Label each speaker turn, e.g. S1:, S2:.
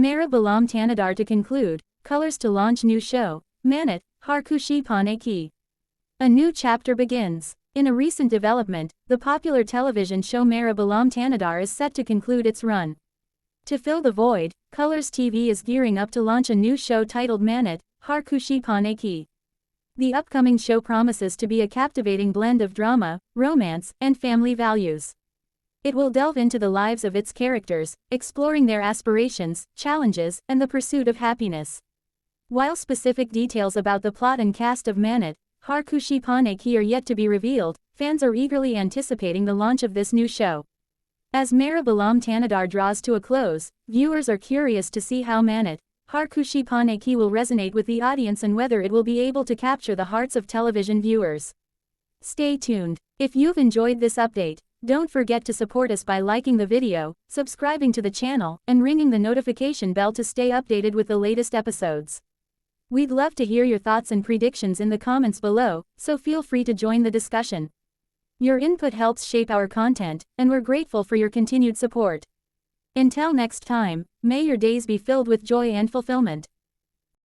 S1: Mera Balam Thanedar to conclude, colors to launch new show, Mannat, Har Khushi Paane ki. A new chapter begins. In a recent development, the popular television show Mera Balam Thanedar is set to conclude its run. To fill the void, Colors TV is gearing up to launch a new show titled Mannat, Har Khushi Paane ki. The upcoming show promises to be a captivating blend of drama, romance, and family values. It will delve into the lives of its characters, exploring their aspirations, challenges, and the pursuit of happiness. While specific details about the plot and cast of Mannat, Har Khushi Paane ki are yet to be revealed, fans are eagerly anticipating the launch of this new show. As Mera Balam Thanedar draws to a close, viewers are curious to see how Mannat, Har Khushi Paane ki will resonate with the audience and whether it will be able to capture the hearts of television viewers. Stay tuned. If you've enjoyed this update, don't forget to support us by liking the video, subscribing to the channel, and ringing the notification bell to stay updated with the latest episodes. We'd love to hear your thoughts and predictions in the comments below, so feel free to join the discussion. Your input helps shape our content, and we're grateful for your continued support. Until next time, may your days be filled with joy and fulfillment.